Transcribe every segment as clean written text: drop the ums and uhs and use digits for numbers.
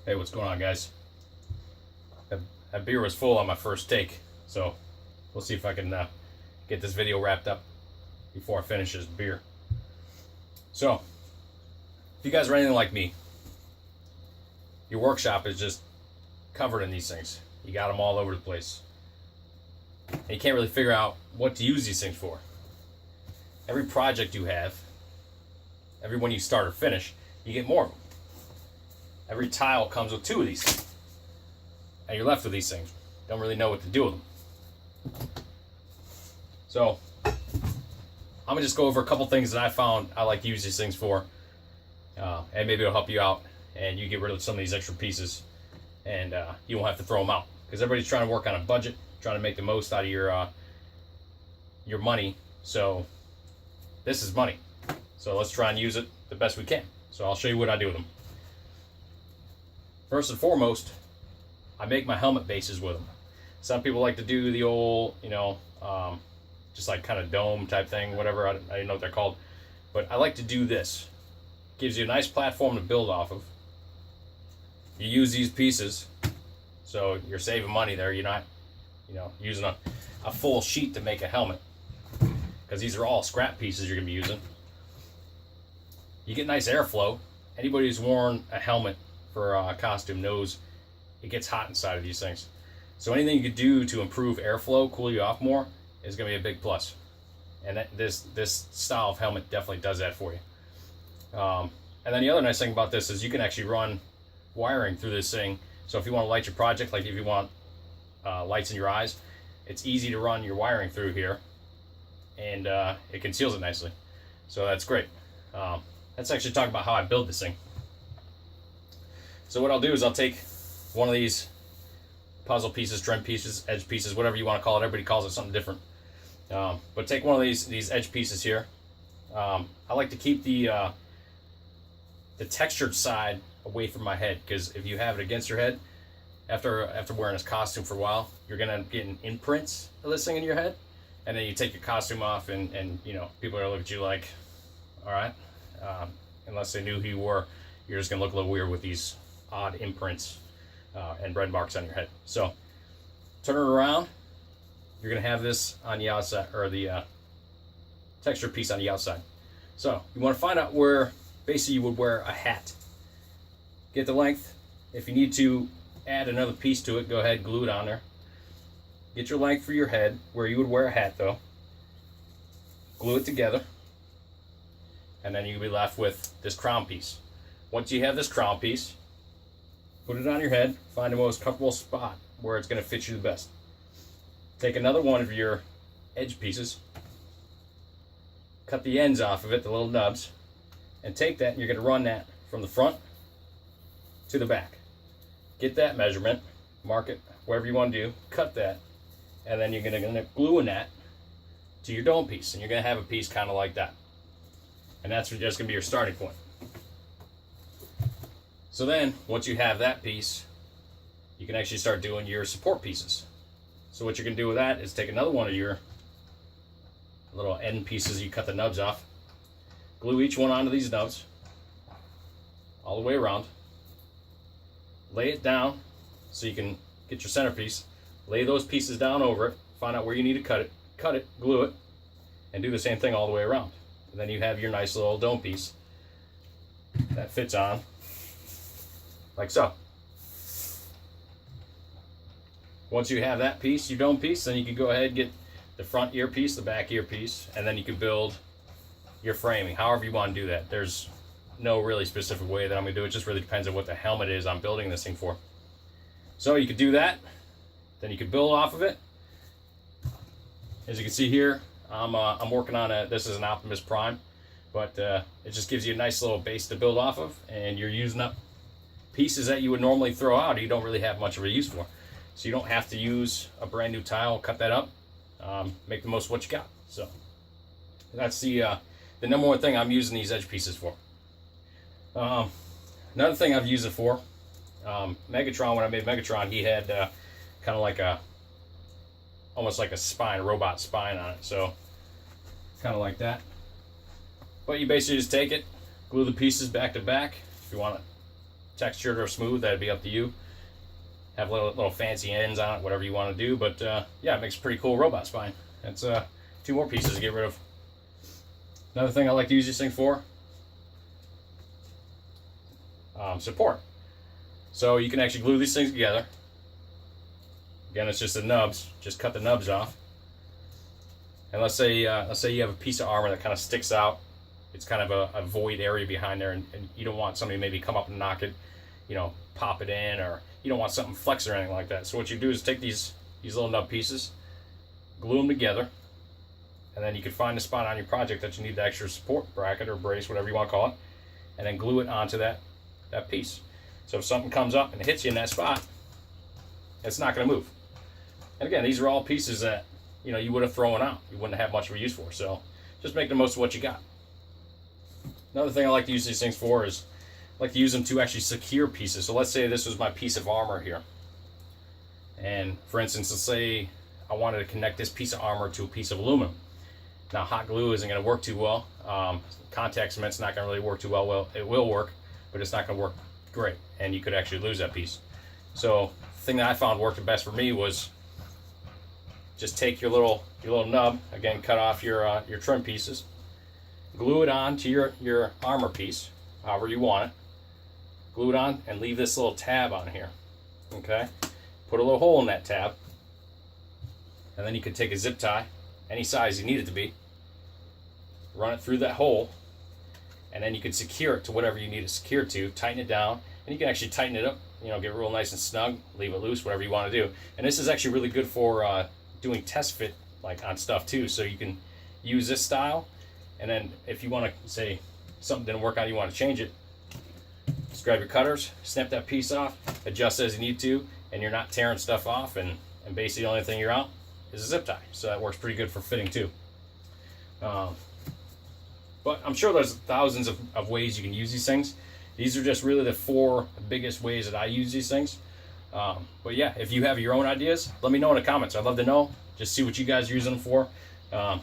Hey, what's going on, guys? That beer was full on my first take, so we'll see if I can get this video wrapped up before I finish this beer. So, if you guys are anything like me, your workshop is just covered in these things. You got them all over the place. And you can't really figure out what to use these things for. Every project you have, every one you start or finish, you get more of them. Every tile comes with 2 of these things. And you're left with these things. Don't really know what to do with them. So, I'm going to just go over a couple things that I found I like to use these things for. And maybe it'll help you out and you get rid of some of these extra pieces. And you won't have to throw them out. Because everybody's trying to work on a budget, trying to make the most out of your money. So, this is money. So let's try and use it the best we can. So I'll show you what I do with them. First and foremost, I make my helmet bases with them. Some people like to do the old, just like kind of dome type thing, whatever. I don't know what they're called. But I like to do this. Gives you a nice platform to build off of. You use these pieces, so you're saving money there. You're not, using a full sheet to make a helmet. Because these are all scrap pieces you're going to be using. You get nice airflow. Anybody who's worn a helmet for a costume knows it gets hot inside of these things. So anything you could do to improve airflow, cool you off more, is going to be a big plus. And this style of helmet definitely does that for you. And then the other nice thing about this is you can actually run wiring through this thing. So if you want to light your project, like if you want lights in your eyes, it's easy to run your wiring through here. And it conceals it nicely. So that's great. Let's actually talk about how I build this thing. So what I'll do is I'll take one of these puzzle pieces, trim pieces, edge pieces, whatever you want to call it. Everybody calls it something different. But take one of these edge pieces here. I like to keep the textured side away from my head, because if you have it against your head, after wearing this costume for a while, you're gonna get imprints of this thing in your head, and then you take your costume off, and people are gonna look at you like, all right. Unless they knew who you were, you're just gonna look a little weird with these odd imprints and red marks on your head. So turn it around. You're gonna have this on the outside, or the texture piece on the outside. So you want to find out where basically you would wear a hat. Get the length. If you need to add another piece to it, go ahead and glue it on there. Get your length for your head, where you would wear a hat though. Glue it together. And then you'll be left with this crown piece. Once you have this crown piece, put it on your head, find the most comfortable spot where it's going to fit you the best. Take another one of your edge pieces, cut the ends off of it, the little nubs, and take that and you're going to run that from the front to the back. Get that measurement, mark it wherever you want to do, cut that, and then you're going to glue in that to your dome piece, and you're going to have a piece kind of like that. And that's just going to be your starting point. So then, once you have that piece, you can actually start doing your support pieces. So what you're going to do with that is take another one of your little end pieces, you cut the nubs off, glue each one onto these nubs, all the way around, lay it down so you can get your centerpiece, lay those pieces down over it, find out where you need to cut it, glue it, and do the same thing all the way around. And then you have your nice little dome piece that fits on like so. Once you have that piece, your dome piece, then you can go ahead and get the front earpiece, the back earpiece, and then you can build your framing, however you want to do that. There's no really specific way that I'm going to do it. It just really depends on what the helmet is I'm building this thing for. So you could do that, then you could build off of it. As you can see here, I'm working on this is an Optimus Prime, but it just gives you a nice little base to build off of, and you're using up pieces that you would normally throw out, you don't really have much of a use for. So you don't have to use a brand new tile, cut that up, make the most of what you got. So that's the number one thing I'm using these edge pieces for. Another thing I've used it for, Megatron, when I made Megatron, he had kind of like almost like a spine, a robot spine on it. So kind of like that. But you basically just take it, glue the pieces back to back. If you want to textured or smooth, that'd be up to you. Have little fancy ends on it, whatever you want to do. But yeah, it makes a pretty cool robot spine. That's 2 more pieces to get rid of. Another thing I like to use this thing for, support. So you can actually glue these things together. Again, it's just the nubs. Just cut the nubs off. And let's say you have a piece of armor that kind of sticks out. It's kind of a void area behind there, and you don't want somebody to maybe come up and knock it, you know, pop it in, or you don't want something flex or anything like that. So what you do is take these little nub pieces, glue them together, and then you can find the spot on your project that you need the extra support bracket or brace, whatever you want to call it, and then glue it onto that piece. So if something comes up and it hits you in that spot, it's not going to move. And again, these are all pieces that, you know, you would have thrown out. You wouldn't have much of a use for. So just make the most of what you got. Another thing I like to use these things for is I like to use them to actually secure pieces. So let's say this was my piece of armor here. And for instance, let's say I wanted to connect this piece of armor to a piece of aluminum. Now hot glue isn't going to work too well. Contact cement's not going to really work too well. Well, it will work, but it's not going to work great. And you could actually lose that piece. So the thing that I found worked the best for me was just take your little nub, again, cut off your trim pieces, glue it on to your armor piece, however you want it, glue it on, and leave this little tab on here, okay? Put a little hole in that tab, and then you can take a zip tie, any size you need it to be, run it through that hole, and then you can secure it to whatever you need it secured to, tighten it down, and you can actually tighten it up, you know, get real nice and snug, leave it loose, whatever you want to do. And this is actually really good for doing test fit, like on stuff too. So you can use this style, and then if you want to say something didn't work out, you want to change it, just grab your cutters, snap that piece off, adjust as you need to, and you're not tearing stuff off, and basically the only thing you're out is a zip tie. So that works pretty good for fitting too. But I'm sure there's thousands of ways you can use these things. These are just really the 4 biggest ways that I use these things. But yeah, if you have your own ideas, let me know in the comments. I'd love to know. Just see what you guys are using them for. Because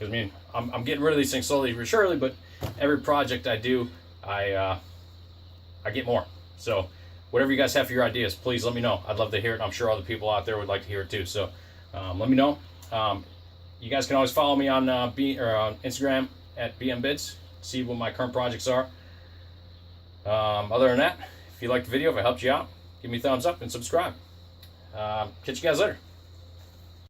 I mean, I'm getting rid of these things slowly but surely, but every project I do, I get more. So whatever you guys have for your ideas, please let me know. I'd love to hear it. I'm sure other people out there would like to hear it too. So let me know. You guys can always follow me on on Instagram at BMBids. See what my current projects are. Other than that, if you liked the video, if it helped you out, give me a thumbs up and subscribe. Catch you guys later.